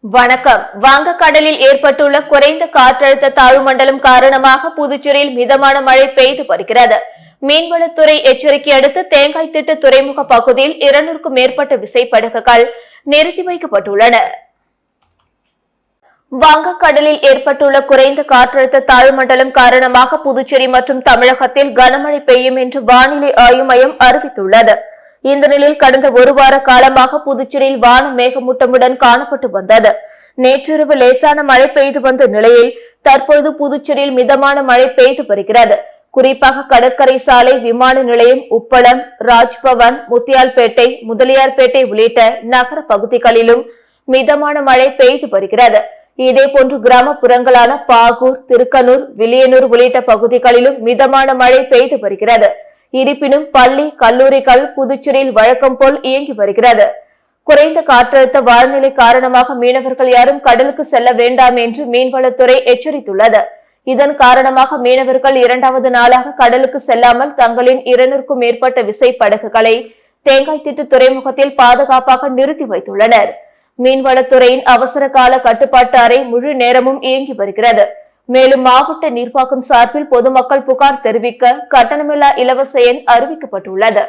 வணக்கம். வங்கக்கடலில் ஏற்பட்டுள்ள குறைந்த காற்றழுத்த தாழ்வு மண்டலம் காரணமாக புதுச்சேரியில் மிதமான மழை பெய்து வருகிறது. மீன்வளத்துறை எச்சரிக்கை அடுத்து தேங்காய்திட்டு துறைமுக பகுதியில் 200க்கும் மேற்பட்ட விசைப்படகுகள் நிறுத்தி வைக்கப்பட்டுள்ளன. வங்கக்கடலில் ஏற்பட்டுள்ள குறைந்த காற்றழுத்த தாழ்வு மண்டலம் காரணமாக புதுச்சேரி மற்றும் தமிழகத்தில் கனமழை பெய்யும் என்று வானிலை ஆய்வு மையம் அறிவித்துள்ளது. இந்த நிலையில் கடந்த ஒரு வார காலமாக புதுச்சேரியில் வானம் மேகமூட்டமுடன் காணப்பட்டு வந்தது. நேற்றிரவு லேசான மழை பெய்து வந்த நிலையில் தற்போது புதுச்சேரியில் மிதமான மழை பெய்து வருகிறது. குறிப்பாக கடற்கரை சாலை, விமான நிலையம், உப்பளம், ராஜ்பவன், முத்தியால்பேட்டை, முதலியார்பேட்டை உள்ளிட்ட நகர பகுதிகளிலும் மிதமான மழை பெய்து வருகிறது. இதேபோன்று கிராமப்புறங்களான பாகூர், திருக்கனூர், வில்லியனூர் உள்ளிட்ட பகுதிகளிலும் மிதமான மழை பெய்து வருகிறது. இருப்பினும் பள்ளி, கல்லூரிகள் புதுச்சேரியில் வழக்கம் போல் இயங்கி வருகிறது. குறைந்த காற்றழுத்த வானிலை காரணமாக மீனவர்கள் யாரும் கடலுக்கு செல்ல வேண்டாம் என்று மீன்வளத்துறை எச்சரித்துள்ளது. இதன் காரணமாக மீனவர்கள் 2வது நாளாக கடலுக்கு செல்லாமல் தங்களின் 200க்கும் மேற்பட்ட விசைப்படகுகளை தேங்காய்திட்டு துறைமுகத்தில் பாதுகாப்பாக நிறுத்தி வைத்துள்ளனர். மீன்வளத்துறையின் அவசர கால கட்டுப்பாட்டு அறை முழு நேரமும் இயங்கி வருகிறது. மேலும் மாவட்ட நிர்வாகம் சார்பில் பொதுமக்கள் புகார் தெரிவிக்க கட்டணமில்லா இலவச எண் அறிவிக்கப்பட்டுள்ளது.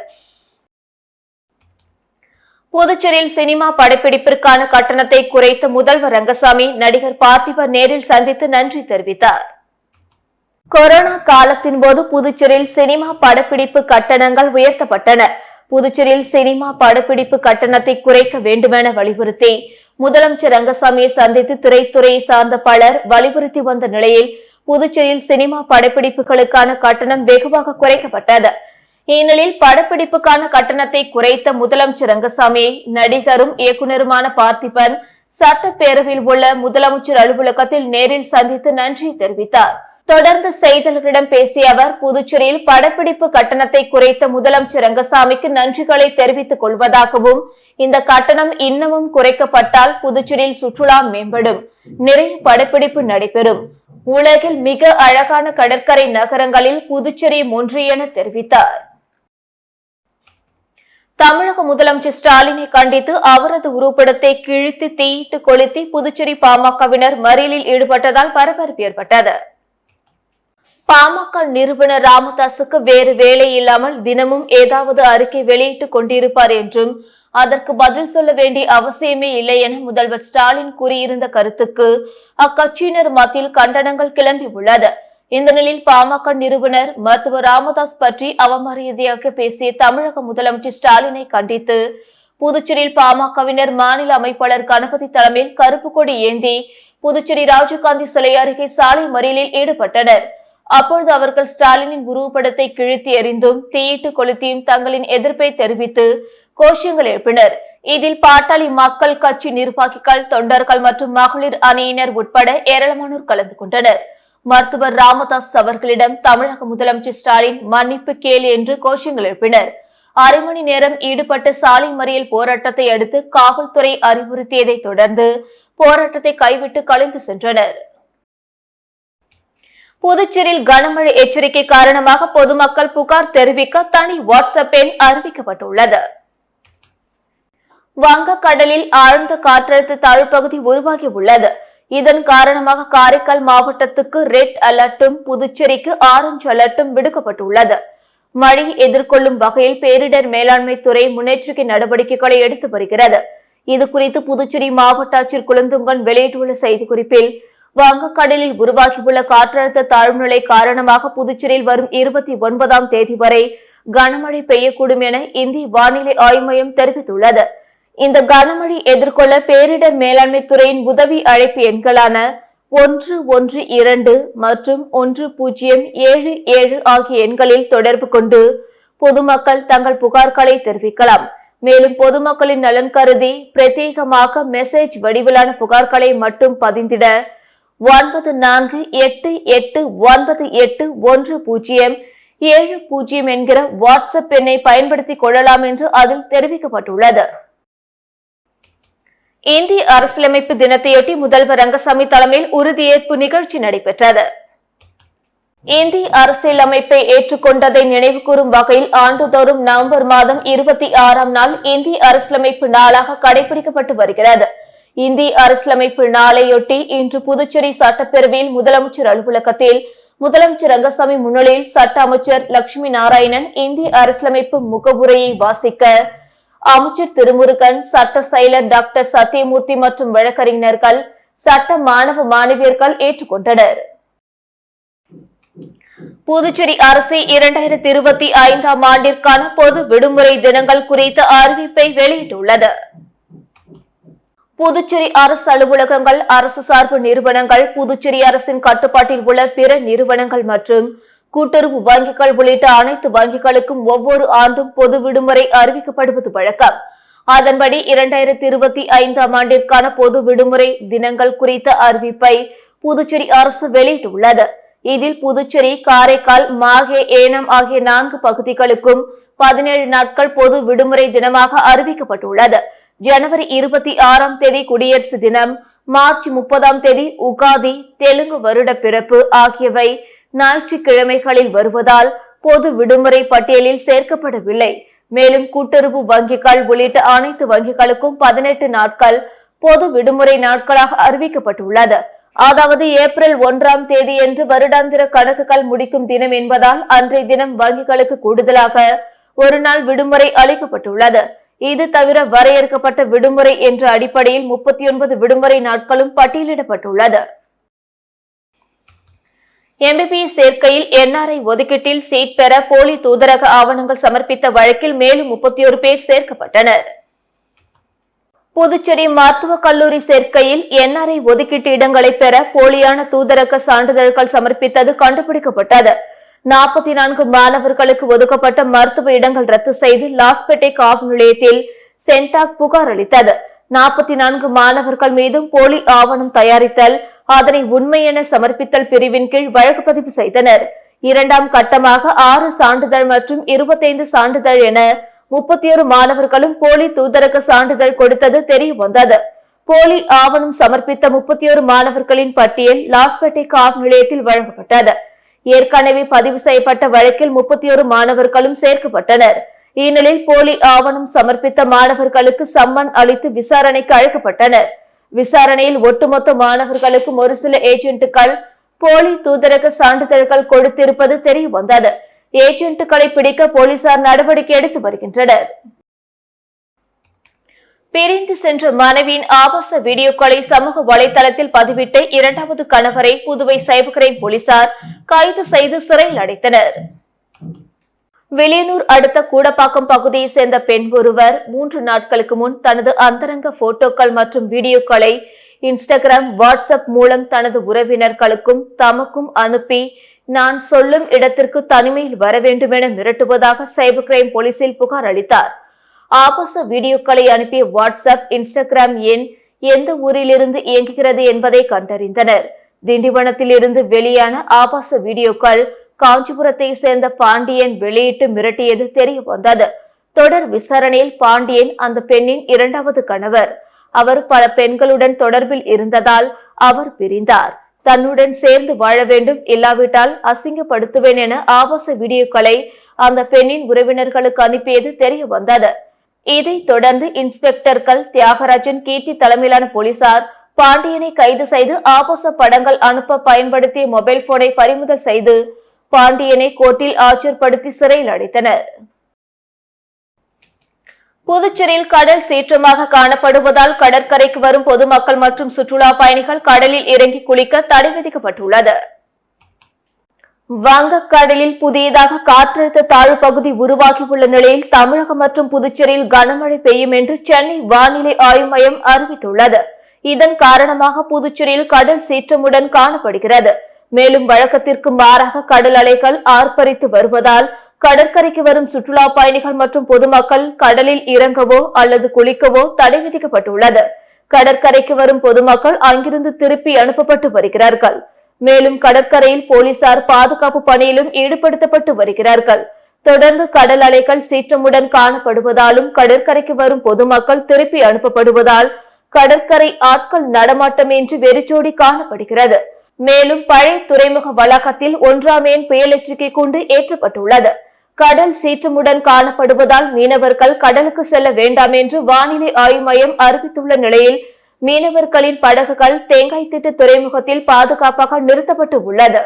புதுச்சேரியில் சினிமா படப்பிடிப்பிற்கான கட்டணத்தை குறைத்த முதல்வர் ரங்கசாமி நடிகர் பார்த்திபன் நேரில் சந்தித்து நன்றி தெரிவித்தார். கொரோனா காலத்தின் போது புதுச்சேரியில் சினிமா படப்பிடிப்பு கட்டணங்கள் உயர்த்தப்பட்டன. புதுச்சேரியில் சினிமா படப்பிடிப்பு கட்டணத்தை குறைக்க வேண்டுமென வலியுறுத்தி முதலமைச்சர் ரங்கசாமியை சந்தித்து திரைத்துறையை சார்ந்த பலர் வலியுறுத்தி வந்த நிலையில் புதுச்சேரியில் சினிமா படப்பிடிப்புகளுக்கான கட்டணம் வெகுவாக குறைக்கப்பட்டது. இந்நிலையில் படப்பிடிப்புக்கான கட்டணத்தை குறைத்த முதலமைச்சர் ரங்கசாமியை நடிகரும் இயக்குநருமான பார்த்திபன் சட்டப்பேரவையில் உள்ள முதலமைச்சர் அலுவலகத்தில் நேரில் சந்தித்து நன்றி தெரிவித்தார். தொடர்ந்து செய்தியாளர்களிடம் பேசிய அவர், புதுச்சேரியில் படப்பிடிப்பு கட்டணத்தை குறைத்த முதலமைச்சர் ரங்கசாமிக்கு நன்றிகளை தெரிவித்துக் கொள்வதாகவும், இந்த கட்டணம் இன்னமும் குறைக்கப்பட்டால் புதுச்சேரியில் சுற்றுலா மேம்படும், நிறைய படப்பிடிப்பு நடைபெறும், உலகில் மிக அழகான கடற்கரை நகரங்களில் புதுச்சேரி ஒன்று என தெரிவித்தார். தமிழக முதலமைச்சர் ஸ்டாலினை கண்டித்து அவரது உருவப்படத்தை கிழித்து தீயிட்டு கொளுத்தி புதுச்சேரி பாமகவினர் மறியலில் ஈடுபட்டதால் பரபரப்பு ஏற்பட்டது. பாமக நிறுவனர் ராமதாசுக்கு வேறு வேலை இல்லாமல் தினமும் ஏதாவது அறிக்கை வெளியிட்டுக் கொண்டிருப்பார் என்றும் அதற்கு பதில் சொல்ல வேண்டிய அவசியமே இல்லை என முதல்வர் ஸ்டாலின் கூறியிருந்த கருத்துக்கு அக்கட்சியினர் மத்தியில் கண்டனங்கள் கிளம்பி உள்ளது. இந்த நிலையில் பாமக நிறுவனர் மருத்துவர் ராமதாஸ் பற்றி அவமரியாதையாக பேசிய தமிழக முதலமைச்சர் ஸ்டாலினை கண்டித்து புதுச்சேரியில் பாமகவினர் மாநில அமைப்பாளர் கணபதி தலைமையில் கருப்பு கொடி ஏந்தி புதுச்சேரி ராஜீவ்காந்தி சிலை அருகே சாலை மறியலில் ஈடுபட்டனர். அப்பொழுது அவர்கள் ஸ்டாலினின் உருவப்படத்தை கிழித்து எறிந்தும் தீயிட்டு கொளுத்தியும் தங்களின் எதிர்ப்பை தெரிவித்து கோஷங்கள் எழுப்பினர். இதில் பாட்டாளி மக்கள் கட்சி நிர்வாகிகள், தொண்டர்கள் மற்றும் மகளிர் அணியினர் உட்பட ஏராளமானோர் கலந்து கொண்டனர். மருத்துவர் ராமதாஸ் அவர்களிடம் தமிழக முதலமைச்சர் ஸ்டாலின் மன்னிப்பு கேள் என்று கோஷங்கள் எழுப்பினர். அரை மணி நேரம் ஈடுபட்ட சாலை மறியல் போராட்டத்தை அடுத்து காவல்துறை அறிவுறுத்தியதை தொடர்ந்து போராட்டத்தை கைவிட்டு கலைந்து சென்றனர். புதுச்சேரியில் கனமழை எச்சரிக்கை காரணமாக பொதுமக்கள் புகார் தெரிவிக்க தனி வாட்ஸ்அப் எண் அறிவிக்கப்பட்டுள்ளது. வங்கக்கடலில் ஆழ்ந்த காற்றழுத்த தாழ்வுப்பகுதி உருவாகி உள்ளது. இதன் காரணமாக காரைக்கால் மாவட்டத்துக்கு ரெட் அலர்ட்டும் புதுச்சேரிக்கு ஆரஞ்சு அலர்ட்டும் விடுக்கப்பட்டுள்ளது. மழையை எதிர்கொள்ளும் வகையில் பேரிடர் மேலாண்மை துறை முன்னெச்சரிக்கை நடவடிக்கைகளை எடுத்து வருகிறது. இதுகுறித்து புதுச்சேரி மாவட்ட ஆட்சியர் குலந்துங்கன் வெளியிட்டுள்ள செய்திக்குறிப்பில், வங்கக்கடலில் உருவாகியுள்ள காற்றழுத்த தாழ்வுநிலை காரணமாக புதுச்சேரியில் வரும் 29ஆம் தேதி வரை கனமழை பெய்யக்கூடும் என இந்திய வானிலை ஆய்வு மையம் தெரிவித்துள்ளது. இந்த கனமழை எதிர்கொள்ள பேரிடர் மேலாண்மை துறையின் உதவி அழைப்பு எண்களான 112 மற்றும் 1077 ஆகிய எண்களில் தொடர்பு கொண்டு பொதுமக்கள் தங்கள் புகார்களை தெரிவிக்கலாம். மேலும் பொதுமக்களின் நலன் கருதி பிரத்யேகமாக மெசேஜ் வடிவிலான புகார்களை மட்டும் பதிந்திட 94898107 என்கிற வாட்ஸ்அப் எண்ணை பயன்படுத்திக் கொள்ளலாம் என்று அதில் தெரிவிக்கப்பட்டுள்ளது. இந்திய அரசியலமைப்பு தினத்தையொட்டி முதல்வர் ரங்கசாமி தலைமையில் உறுதியேற்பு நிகழ்ச்சி நடைபெற்றது. இந்திய அரசியலமைப்பை ஏற்றுக்கொண்டதை நினைவு கூறும் வகையில் ஆண்டுதோறும் நவம்பர் மாதம் 26ஆம் நாள் இந்திய அரசியலமைப்பு நாளாக கடைபிடிக்கப்பட்டு வருகிறது. இந்திய அரசியலமைப்பு நாளையொட்டி இன்று புதுச்சேரி சட்டப்பேரவையில் முதலமைச்சர் அலுவலகத்தில் முதலமைச்சர் ரங்கசாமி முன்னிலையில் சட்ட அமைச்சர் லட்சுமி நாராயணன் இந்திய அரசியலமைப்பு முகவுரையை வாசிக்க அமைச்சர் திருமுருகன், சட்ட செயலர் டாக்டர் சத்தியமூர்த்தி மற்றும் வழக்கறிஞர்கள், சட்ட மாணவ மாணவியர்கள் ஏற்றுக்கொண்டனர். புதுச்சேரி அரசு 2025 ஆண்டிற்கான பொது விடுமுறை தினங்கள் குறித்த அறிவிப்பை வெளியிட்டுள்ளது. புதுச்சேரி அரசு அலுவலகங்கள், அரசு சார்பு நிறுவனங்கள், புதுச்சேரி அரசின் கட்டுப்பாட்டில் உள்ள பிற நிறுவனங்கள் மற்றும் கூட்டுறவு வங்கிகள் உள்ளிட்ட அனைத்து வங்கிகளுக்கும் ஒவ்வொரு ஆண்டும் பொது விடுமுறை அறிவிக்கப்படுவது வழக்கம். அதன்படி 2025 ஆண்டிற்கான பொது விடுமுறை தினங்கள் குறித்த அறிவிப்பை புதுச்சேரி அரசு வெளியிட்டுள்ளது. இதில் புதுச்சேரி, காரைக்கால், மாஹே, ஏனம் ஆகிய 4 பகுதிகளுக்கும் 17 நாட்கள் பொது விடுமுறை தினமாக அறிவிக்கப்பட்டுள்ளது. ஜனவரி 26ஆம் தேதி குடியரசு தினம், மார்ச் 30ஆம் தேதி உகாதி, தெலுங்கு வருட பிறப்பு ஆகியவை ஞாயிற்றுக்கிழமைகளில் வருவதால் பொது விடுமுறை பட்டியலில் சேர்க்கப்படவில்லை. மேலும் கூட்டுறவு வங்கிகள் உள்ளிட்ட அனைத்து வங்கிகளுக்கும் 18 நாட்கள் பொது விடுமுறை நாட்களாக அறிவிக்கப்பட்டுள்ளது. அதாவது ஏப்ரல் 1ஆம் தேதி என்று வருடாந்திர கணக்குகள் முடிக்கும் தினம் என்பதால் அன்றைய தினம் வங்கிகளுக்கு கூடுதலாக ஒரு நாள் விடுமுறை அளிக்கப்பட்டுள்ளது. இது தவிர வரையறுக்கப்பட்ட விடுமுறை என்ற அடிப்படையில் 39 விடுமுறை நாட்களும் பட்டியலிடப்பட்டுள்ளது. MBBS சேர்க்கையில் NRI ஒதுக்கீட்டில் சீட் பெற போலி தூதரக ஆவணங்கள் சமர்ப்பித்த வழக்கில் மேலும் 31 பேர் சேர்க்கப்பட்டனர். புதுச்சேரி மருத்துவக் கல்லூரி சேர்க்கையில் NRI ஒதுக்கீட்டு இடங்களை பெற போலியான தூதரக சான்றிதழ்கள் சமர்ப்பித்தது கண்டுபிடிக்கப்பட்டது. 44 மாணவர்களுக்கு ஒதுக்கப்பட்ட மருத்துவ இடங்கள் ரத்து செய்து லாஸ்பேட்டை காவல் நிலையத்தில் சென்டாக் புகார் அளித்தது. 44 மாணவர்கள் மீதும் போலி ஆவணம் தயாரித்தல், அதனை உண்மை என சமர்ப்பித்தல் பிரிவின் கீழ் வழக்கு பதிவு செய்தனர். 2ஆம் கட்டமாக 6 சான்றிதழ் மற்றும் 25 சான்றிதழ் என 31 மாணவர்களும் போலி தூதரக சான்றிதழ் கொடுத்தது தெரிய வந்தது. போலி ஆவணம் சமர்ப்பித்த 31 மாணவர்களின் பட்டியல் லாஸ்பேட்டை காவல் நிலையத்தில் வழங்கப்பட்டது. ஏற்கனவே பதிவு செய்யப்பட்ட வழக்கில் 31 மாணவர்களும் சேர்க்கப்பட்டனர். இந்நிலையில் போலி ஆவணம் சமர்ப்பித்த மாணவர்களுக்கு சம்மன் அளித்து விசாரணைக்கு அழைக்கப்பட்டனர். விசாரணையில் ஒட்டுமொத்த மாணவர்களுக்கும் ஒரு சில ஏஜென்ட்டுகள் போலி தூதரக சான்றிதழ்கள் கொடுத்திருப்பது தெரிய வந்தது. ஏஜென்ட்டுகளை பிடிக்க போலீசார் நடவடிக்கை எடுத்து வருகின்றனர். பிரிந்து சென்ற மனைவியின் ஆபாச வீடியோக்களை சமூக வலைதளத்தில் பதிவிட்ட 2வது கணவரை புதுவை சைபர் கிரைம் போலீசார் கைது செய்து சிறையில் அடைத்தனர். வெளியனூர் அடுத்த கூடப்பாக்கம் பகுதியை சேர்ந்த பெண் ஒருவர் 3 நாட்களுக்கு முன் தனது அந்தரங்க போட்டோக்கள் மற்றும் வீடியோக்களை இன்ஸ்டாகிராம், வாட்ஸ்அப் மூலம் தனது உறவினர்களுக்கும் தமக்கும் அனுப்பி நான் சொல்லும் இடத்திற்கு தனிமையில் வர வேண்டும் என மிரட்டுவதாக சைபர் கிரைம் போலீசில் புகார் அளித்தார். ஆபாச வீடியோக்களை அனுப்பிய வாட்ஸ்அப், இன்ஸ்டாகிராம் எண் எந்த ஊரிலிருந்து இயங்குகிறது என்பதை கண்டறிந்தனர். திண்டிவனத்தில் இருந்து வெளியான ஆபாச வீடியோக்கள் காஞ்சிபுரத்தை சேர்ந்த பாண்டியன் வெளியிட்டு மிரட்டியது தெரிய வந்தது. தொடர் விசாரணையில் பாண்டியன் அந்த பெண்ணின் 2வது கணவர். அவர் பல பெண்களுடன் தொடர்பில் இருந்ததால் அவர் பிரிந்தார். தன்னுடன் சேர்ந்து வாழ வேண்டும், இல்லாவிட்டால் அசிங்கப்படுத்துவேன் என ஆபாச வீடியோக்களை அந்த பெண்ணின் உறவினர்களுக்கு அனுப்பியது தெரிய வந்தது. இதைத் தொடர்ந்து இன்ஸ்பெக்டர்கள் தியாகராஜன், கீர்த்தி தலைமையிலான போலீசார் பாண்டியனை கைது செய்து ஆபாச படங்கள் அனுப்ப பயன்படுத்திய மொபைல் போனை பறிமுதல் செய்து பாண்டியனை கோர்ட்டில் ஆஜர்படுத்தி சிறையில் அடைத்தனர். புதுச்சேரியில் கடல் சீற்றமாக காணப்படுவதால் கடற்கரைக்கு வரும் பொதுமக்கள் மற்றும் சுற்றுலா பயணிகள் கடலில் இறங்கி குளிக்க தடை விதிக்கப்பட்டுள்ளது. வங்கக்கடலில் புதியதாக காற்றழுத்த தாழ்வு பகுதி உருவாகியுள்ள நிலையில் தமிழகம் மற்றும் புதுச்சேரியில் கனமழை பெய்யும் என்று சென்னை வானிலை ஆய்வு மையம் அறிவித்துள்ளது. இதன் காரணமாக புதுச்சேரியில் கடல் சீற்றமுடன் காணப்படுகிறது. மேலும் வழக்கத்திற்கு மாறாக கடல் அலைகள் ஆர்ப்பரித்து வருவதால் கடற்கரைக்கு வரும் சுற்றுலா பயணிகள் மற்றும் பொதுமக்கள் கடலில் இறங்கவோ அல்லது குளிக்கவோ தடை விதிக்கப்பட்டுள்ளது. கடற்கரைக்கு வரும் பொதுமக்கள் அங்கிருந்து திருப்பி அனுப்பப்பட்டு வருகிறார்கள். மேலும் கடற்கரையில் போலீசார் பாதுகாப்பு பணியிலும் ஈடுபடுத்தப்பட்டு வருகிறார்கள். தொடர்ந்து கடல் அலைகள் சீற்றமுடன் காணப்படுவதாலும் கடற்கரைக்கு வரும் பொதுமக்கள் திருப்பி அனுப்பப்படுவதால் கடற்கரை ஆட்கள் நடமாட்டமின்றி வெறிச்சோடி காணப்படுகிறது. மேலும் பழைய துறைமுக வளாகத்தில் 1ஆம் எண் புயல் எச்சரிக்கை கூண்டு ஏற்றப்பட்டுள்ளது. கடல் சீற்றமுடன் காணப்படுவதால் மீனவர்கள் கடலுக்கு செல்ல வேண்டாம் என்று வானிலை ஆய்வு மையம் அறிவித்துள்ள நிலையில் மீனவர்களின் படகுகள் தேங்காய்த்திட்டு துறைமுகத்தில் பாதுகாப்பாக நிறுத்தப்பட்டு உள்ளது.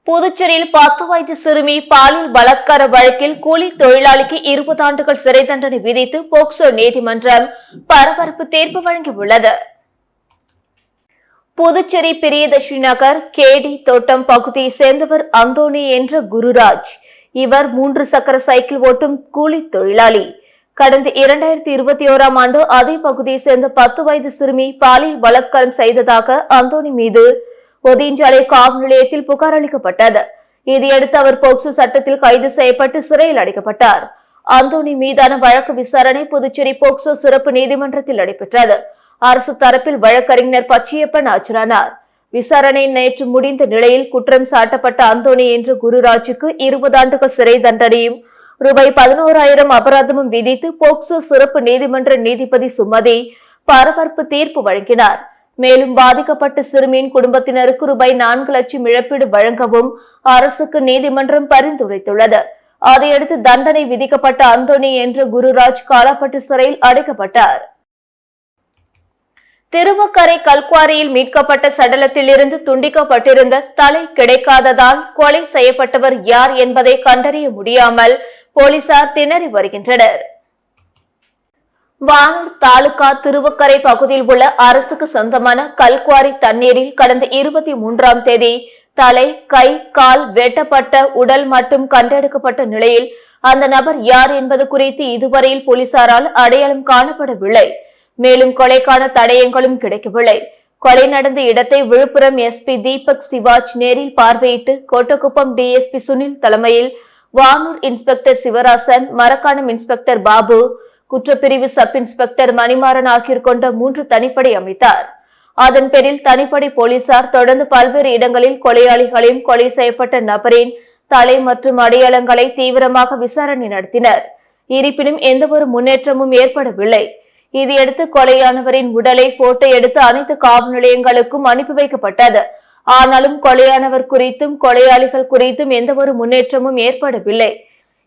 புதுச்சேரியில் 10 வயது சிறுமி பாலியல் பலாத்கார வழக்கில் கூலி தொழிலாளிக்கு 20 ஆண்டுகள் சிறை தண்டனை விதித்து போக்சோ நீதிமன்றம் பரபரப்பு தீர்ப்பு வழங்கியுள்ளது. புதுச்சேரி பிரியதர்ஷினி நகர் கேடி தோட்டம் பகுதியை சேர்ந்தவர் அந்தோணி என்ற குருராஜ். இவர் 3 சக்கர சைக்கிள் ஓட்டும் கூலி தொழிலாளி. கடந்த 2021ஆம் ஆண்டு அதே பகுதியை சேர்ந்த 10 வயது சிறுமி பாலியல் பலாத்காரம் செய்ததாக அந்தோணி மீது ஒதியஞ்சாலை காவல் நிலையத்தில் புகார் அளிக்கப்பட்டது. இதையடுத்து அவர் போக்சோ சட்டத்தில் கைது செய்யப்பட்டு சிறையில் அடைக்கப்பட்டார். அந்தோணி மீதான வழக்கு விசாரணை புதுச்சேரி போக்சோ சிறப்பு நீதிமன்றத்தில் நடைபெற்றது. அரசு தரப்பில் வழக்கறிஞர் பச்சையப்பன் ஆஜரானார். விசாரணை நேற்று முடிந்த நிலையில் குற்றம் சாட்டப்பட்ட அந்தோணி என்ற குருராஜுக்கு 20 ஆண்டுகள் சிறை தண்டனையும் ரூபாய் 11,000 அபராதமும் விதித்து போக்சோ சிறப்பு நீதிமன்ற நீதிபதி சுமதி பரபரப்பு தீர்ப்பு வழங்கினார். மேலும் பாதிக்கப்பட்ட சிறுமியின் குடும்பத்தினருக்கு ரூபாய் 4 லட்சம் இழப்பீடு வழங்கவும் அரசுக்கு நீதிமன்றம் பரிந்துரைத்துள்ளது. அதையடுத்து தண்டனை விதிக்கப்பட்ட அந்தோணி என்ற குருராஜ் காலாப்பட்டு சிறையில் அடைக்கப்பட்டார். திருவக்கரை கல்குவாரியில் மீட்கப்பட்ட சடலத்திலிருந்து துண்டிக்கப்பட்டிருந்த தலை கிடைக்காததால் கொலை செய்யப்பட்டவர் யார் என்பதை கண்டறிய முடியாமல் போலீசார் திணறி வருகின்றனர். வானூர் தாலுகா திருவக்கரை பகுதியில் உள்ள அரசுக்கு சொந்தமான கல்குவாரி தண்ணீரில் கடந்த 23ஆம் தேதி தலை, கை, கால் வெட்டப்பட்ட உடல் மட்டும் கண்டெடுக்கப்பட்ட நிலையில் அந்த நபர் யார் என்பது குறித்து இதுவரையில் போலீசாரால் அடையாளம் காணப்படவில்லை. மேலும் கொலைக்கான தடயங்களும் கிடைக்கவில்லை. கொலை நடந்த இடத்தை விழுப்புரம் எஸ்பி தீபக் சிவாஜ் நேரில் பார்வையிட்டு கோட்டக்குப்பம் டிஎஸ்பி சுனில் தலைமையில் வானூர் இன்ஸ்பெக்டர் சிவராசன், மரக்காணம் இன்ஸ்பெக்டர் பாபு, குற்றப்பிரிவு சப் இன்ஸ்பெக்டர் மணிமாறன் ஆகியோர் கொண்ட 3 தனிப்படை அமைத்தார். அதன் பேரில் தனிப்படை போலீசார் தொடர்ந்து பல்வேறு இடங்களில் கொலையாளிகளையும் கொலை செய்யப்பட்ட நபரின் தலை மற்றும் அடையாளங்களை தீவிரமாக விசாரணை நடத்தினர். இருப்பினும் எந்தவொரு முன்னேற்றமும் ஏற்படவில்லை. இதையடுத்து கொலையானவரின் உடலை போட்டோ எடுத்து அனைத்து காவல் நிலையங்களுக்கும் அனுப்பி வைக்கப்பட்டது. ஆனாலும் கொலையானவர் குறித்தும் கொலையாளிகள் குறித்தும் எந்தவொரு முன்னேற்றமும் ஏற்படவில்லை.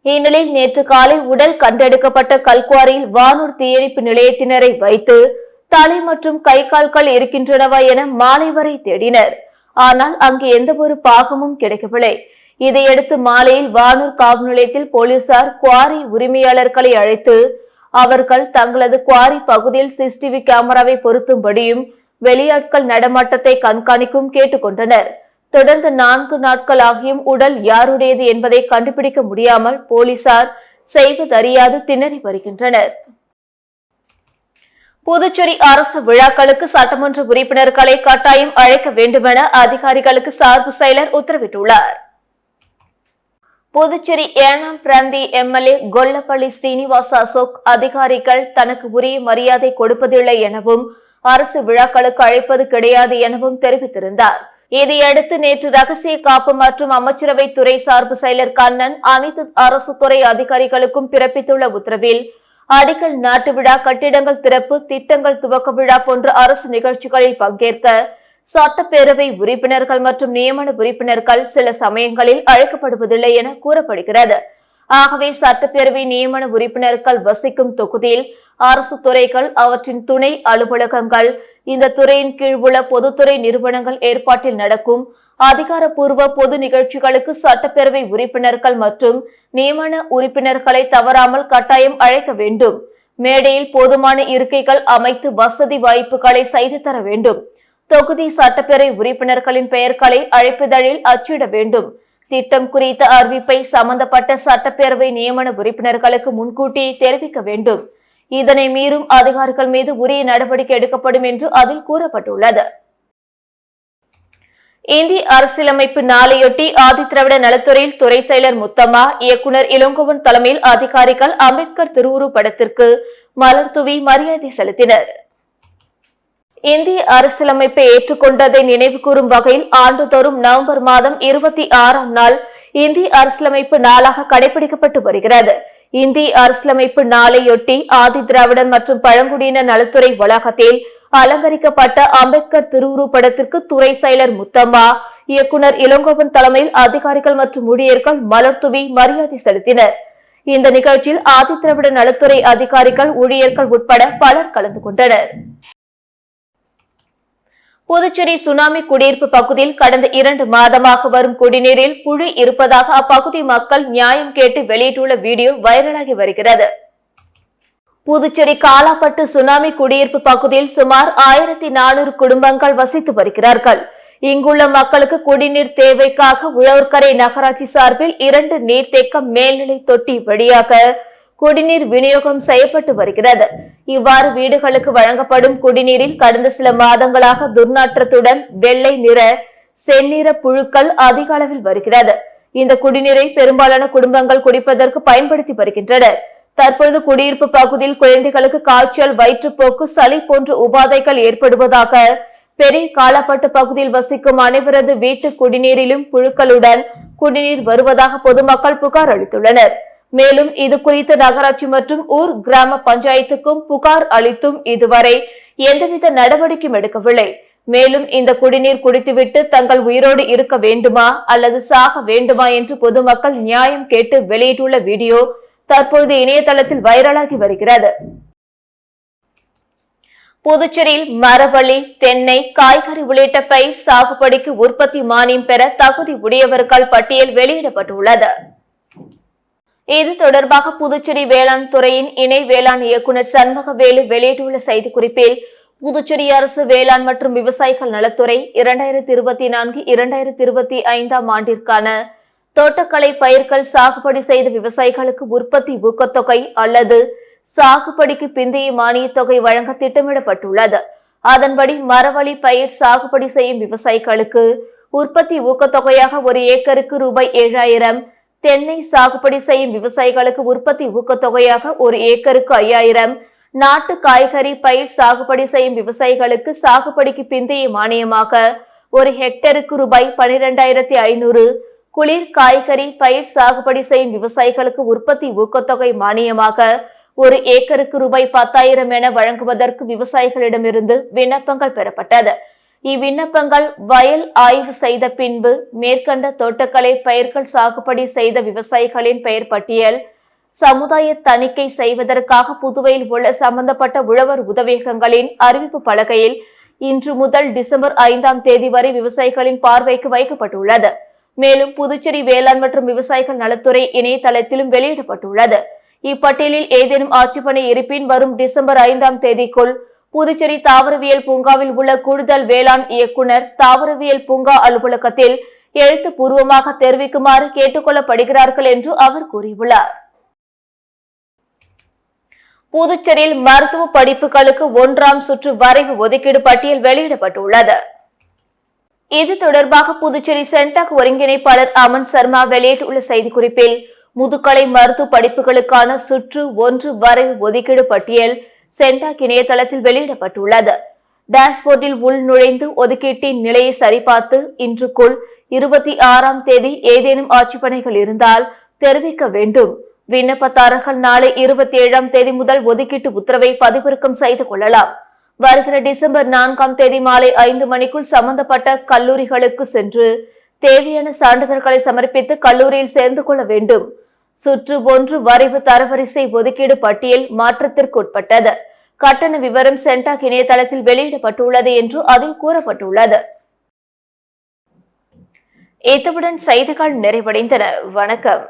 இந்நிலையில் நேற்று காலை உடல் கண்டெடுக்கப்பட்ட கல்குவாரியில் வானூர் தீயணைப்பு நிலையத்தினரை வைத்து தலை மற்றும் கை கால்கள் இருக்கின்றனவா என மாலை வரை தேடினர். ஆனால் அங்கு எந்தவொரு பாகமும் கிடைக்கவில்லை. இதையடுத்து மாலையில் வானூர் காவல் நிலையத்தில் போலீசார் குவாரி உரிமையாளர்களை அழைத்து அவர்கள் தங்களது குவாரி பகுதியில் சிசிடிவி கேமராவை பொருத்தும்படியும் வெளியாட்கள் நடமாட்டத்தை கண்காணிக்கும் கேட்டுக்கொண்டனர். தொடர்ந்து 4 நாட்கள் ஆகியும் உடல் யாருடையது என்பதை கண்டுபிடிக்க முடியாமல் போலீசார் செய்வதறியாது திணறி வருகின்றனர். புதுச்சேரி அரசு விழாக்களுக்கு சட்டமன்ற உறுப்பினர்களை கட்டாயம் அழைக்க வேண்டுமென அதிகாரிகளுக்கு சார்பு செயலர் உத்தரவிட்டுள்ளார். புதுச்சேரி 7ஆம் பிராந்திய எம்எல்ஏ கொல்லப்பள்ளி ஸ்ரீனிவாச அசோக் அதிகாரிகள் தனக்கு உரிய மரியாதை கொடுப்பதில்லை எனவும் அரசு விழாக்களுக்கு அழைப்பது கிடையாது எனவும் தெரிவித்திருந்தார். இதையடுத்து நேற்று ரகசிய காப்பு மற்றும் அமைச்சரவை துறை சார்பு செயலர் கண்ணன் அனைத்து அரசு துறை அதிகாரிகளுக்கும் பிறப்பித்துள்ள உத்தரவில் அடிக்கல் நாட்டு விழா, கட்டிடங்கள் திறப்பு, திட்டங்கள் துவக்க விழா போன்ற அரசு நிகழ்ச்சிகளில் பங்கேற்க சட்டப்பேரவை உறுப்பினர்கள் மற்றும் நியமன உறுப்பினர்கள் சில சமயங்களில் அழைக்கப்படுவதில்லை என கூறப்படுகிறது. ஆகவே சட்டப்பேரவை நியமன உறுப்பினர்கள் வசிக்கும் தொகுதியில் அரசு துறைகள், அவற்றின் துணை அலுவலகங்கள், இந்த துறையின் கீழ் உள்ள பொதுத்துறை நிறுவனங்கள் ஏற்பாட்டில் நடக்கும் அதிகாரப்பூர்வ பொது நிகழ்ச்சிகளுக்கு சட்டப்பேரவை உறுப்பினர்கள் மற்றும் நியமன உறுப்பினர்களை தவறாமல் கட்டாயம் அழைக்க வேண்டும். மேடையில் போதுமான இருக்கைகள் அமைத்து வசதி வாய்ப்புகளை செய்து தர வேண்டும். தொகுதி சட்டப்பேரவை உறுப்பினர்களின் பெயர்களை அழைப்பிதழில் அச்சிட வேண்டும். திட்டம் குறித்த அறிவிப்பை சம்பந்தப்பட்ட சட்டப்பேரவை நியமன உறுப்பினர்களுக்கு முன்கூட்டியே தெரிவிக்க வேண்டும். இதனை மீறும் அதிகாரிகள் மீது உரிய நடவடிக்கை எடுக்கப்படும் என்று அதில் கூறப்பட்டுள்ளது. இந்திய அரசியலமைப்பு நாளையொட்டி ஆதிதிராவிட நலத்துறையில் துறை செயலர் முத்தம்மா, இயக்குநர் இளங்கோவன் தலைமையில் அதிகாரிகள் அம்பேத்கர் திருவுருவப் படத்திற்கு மலர் தூவி மரியாதை செலுத்தினர். இந்திய அரசியலமைப்பை ஏற்றுக்கொண்டதை நினைவு கூறும் வகையில் ஆண்டுதோறும் நவம்பர் மாதம் 26ஆம் நாள் இந்திய அரசியலமைப்பு நாளாக கடைபிடிக்கப்பட்டு வருகிறது. இந்திய அரசியலமைப்பு நாளையொட்டி ஆதிதிராவிடர் மற்றும் பழங்குடியினர் நலத்துறை வளாகத்தில் அலங்கரிக்கப்பட்ட அம்பேத்கர் திருவுருவப் படத்திற்கு துறை செயலர் முத்தம்மா, இயக்குநர் இளங்கோவன் தலைமையில் அதிகாரிகள் மற்றும் ஊழியர்கள் மலர் தூவி மரியாதை செலுத்தினர். இந்த நிகழ்ச்சியில் ஆதிதிராவிட நலத்துறை அதிகாரிகள், ஊழியர்கள் உட்பட பலர் கலந்து கொண்டனர். புதுச்சேரி சுனாமி குடியிருப்பு பகுதியில் கடந்த 2 மாதமாக வரும் குடிநீரில் புழு இருப்பதாக அப்பகுதி மக்கள் நியாயம் கேட்டு வெளியிட்டுள்ள வீடியோ வைரலாகி வருகிறது. புதுச்சேரி காலாப்பட்டு சுனாமி குடியிருப்பு பகுதியில் சுமார் 1400 குடும்பங்கள் வசித்து வருகிறார்கள். இங்குள்ள மக்களுக்கு குடிநீர் தேவைக்காக உழவர்கரை நகராட்சி சார்பில் 2 நீர்த்தேக்க மேல்நிலை தொட்டி வழியாக குடிநீர் விநியோகம் செய்யப்பட்டு வருகிறது. இவ்வாறு வீடுகளுக்கு வழங்கப்படும் குடிநீரில் கடந்த சில மாதங்களாக துர்நாற்றத்துடன் வெள்ளை நிற செந்நிற புழுக்கள் அதிக அளவில் வருகிறது. இந்த குடிநீரை பெரும்பாலான குடும்பங்கள் குடிப்பதற்கு பயன்படுத்தி வருகின்றனர். தற்பொழுது குடியிருப்பு பகுதியில் குழந்தைகளுக்கு காய்ச்சல், வயிற்றுப்போக்கு, சளி போன்ற உபாதைகள் ஏற்படுவதாக பெரிய காலாப்பட்டு பகுதியில் வசிக்கும் அனைவரது வீட்டு குடிநீரிலும் புழுக்களுடன் குடிநீர் வருவதாக பொதுமக்கள் புகார் அளித்துள்ளனர். மேலும் இது குறித்து நகராட்சி மற்றும் ஊர் கிராம பஞ்சாயத்துக்கும் புகார் அளித்தும் இதுவரை எந்தவித நடவடிக்கையும் எடுக்கவில்லை. மேலும் இந்த குடிநீர் குடித்துவிட்டு தங்கள் உயிரோடு இருக்க வேண்டுமா அல்லது சாக வேண்டுமா என்று பொதுமக்கள் நியாயம் கேட்டு வெளியிட்டுள்ள வீடியோ தற்பொழுது இணையதளத்தில் வைரலாகி வருகிறது. புதுச்சேரியில் மரவள்ளி, தென்னை, காய்கறி உள்ளிட்ட பயிர் சாகுபடிக்கு உற்பத்தி மானியம் பெற தகுதி உடையவர்கள் பட்டியல் வெளியிடப்பட்டுள்ளது. இது தொடர்பாக புதுச்சேரி வேளாண் துறையின் இணை வேளாண் இயக்குநர் சண்முகவேலு வெளியிட்டுள்ள செய்திக்குறிப்பில், புதுச்சேரி அரசு வேளாண் மற்றும் விவசாயிகள் நலத்துறை 2024-2025 ஆண்டிற்கான தோட்டக்கலை பயிர்கள் சாகுபடி செய்த விவசாயிகளுக்கு உற்பத்தி ஊக்கத்தொகை அல்லது சாகுபடிக்கு பிந்தைய மானியத் தொகை வழங்க திட்டமிடப்பட்டுள்ளது. அதன்படி மரவள்ளி பயிர் சாகுபடி செய்யும் விவசாயிகளுக்கு உற்பத்தி ஊக்கத்தொகையாக ஒரு ஏக்கருக்கு ரூபாய் 7000, தென்னை சாகுபடி செய்யும் விவசாயிகளுக்கு உற்பத்தி ஊக்கத்தொகையாக ஒரு ஏக்கருக்கு 5000, நாட்டு காய்கறி பயிர் சாகுபடி செய்யும் விவசாயிகளுக்கு சாகுபடிக்கு பிந்தைய மானியமாக ஒரு ஹெக்டருக்கு ரூபாய் 12500, குளிர் காய்கறி பயிர் சாகுபடி செய்யும் விவசாயிகளுக்கு உற்பத்தி ஊக்கத்தொகை மானியமாக ஒரு ஏக்கருக்கு ரூபாய் 10,000 என வழங்குவதற்கு விவசாயிகளிடமிருந்து விண்ணப்பங்கள் பெறப்பட்டது. இவ்விண்ணப்பங்கள் வயல் ஆய்வு செய்த பின்பு மேற்கண்ட தோட்டக்கலை பயிர்கள் சாகுபடி செய்த விவசாயிகளின் பெயர் பட்டியல் சமுதாய தணிக்கை செய்வதற்காக புதுவையில் உள்ள சம்பந்தப்பட்ட உழவர் உதவியகங்களின் அறிவிப்பு பலகையில் இன்று முதல் டிசம்பர் 5ஆம் தேதி வரை விவசாயிகளின் பார்வைக்கு வைக்கப்பட்டுள்ளது. மேலும் புதுச்சேரி வேளாண் மற்றும் விவசாயிகள் நலத்துறை இணையதளத்திலும் வெளியிடப்பட்டுள்ளது. இப்பட்டியலில் ஏதேனும் ஆட்சேபனை இருப்பின் வரும் டிசம்பர் 5ஆம் தேதிக்குள் புதுச்சேரி தாவரவியல் பூங்காவில் உள்ள கூடுதல் வேளாண் இயக்குநர் தாவரவியல் பூங்கா அலுவலகத்தில் எழுத்துப்பூர்வமாக தெரிவிக்குமாறு கேட்டுக் கொள்ளப்படுகிறார்கள் என்று அவர் கூறியுள்ளார். புதுச்சேரியில் மருத்துவ படிப்புகளுக்கு 1ஆம் சுற்று வரைவு ஒதுக்கீடு பட்டியல் வெளியிடப்பட்டுள்ளது. இது தொடர்பாக புதுச்சேரி சென்டாக் ஒருங்கிணைப்பாளர் அமன் சர்மா வெளியிட்டுள்ள செய்திக்குறிப்பில், முதுகலை மருத்துவ படிப்புகளுக்கான சுற்று 1 வரைவு ஒதுக்கீடு பட்டியல் சென்டாக் இணையதளத்தில் வெளியிடப்பட்டுள்ளது. டாஷ்போர்டில் உள் நுழைந்து ஒதுக்கீட்டின் நிலையை சரிபார்த்து இன்றுக்குள் 26ஆம் தேதி ஏதேனும் ஆட்சேபனைகள் இருந்தால் தெரிவிக்க வேண்டும். விண்ணப்பதாரர்கள் நாளை 27ஆம் தேதி முதல் ஒதுக்கீட்டு உத்தரவை பதிவிறக்கம் செய்து கொள்ளலாம். வருகிற டிசம்பர் 4ஆம் தேதி மாலை 5 மணிக்குள் சம்பந்தப்பட்ட கல்லூரிகளுக்கு சென்று தேவையான சான்றிதழ்களை சமர்ப்பித்து கல்லூரியில் சேர்ந்து கொள்ள வேண்டும். சுற்று 1 வரைவு தரவரிசை ஒதுக்கீடு பட்டியல் மாற்றத்திற்கு உட்பட்டது. கட்டண விவரம் சென்டாக் இணையதளத்தில் வெளியிடப்பட்டுள்ளது என்று அதில் கூறப்பட்டுள்ளது. இத்துடன் செய்திகள் நிறைவடைந்தன. வணக்கம்.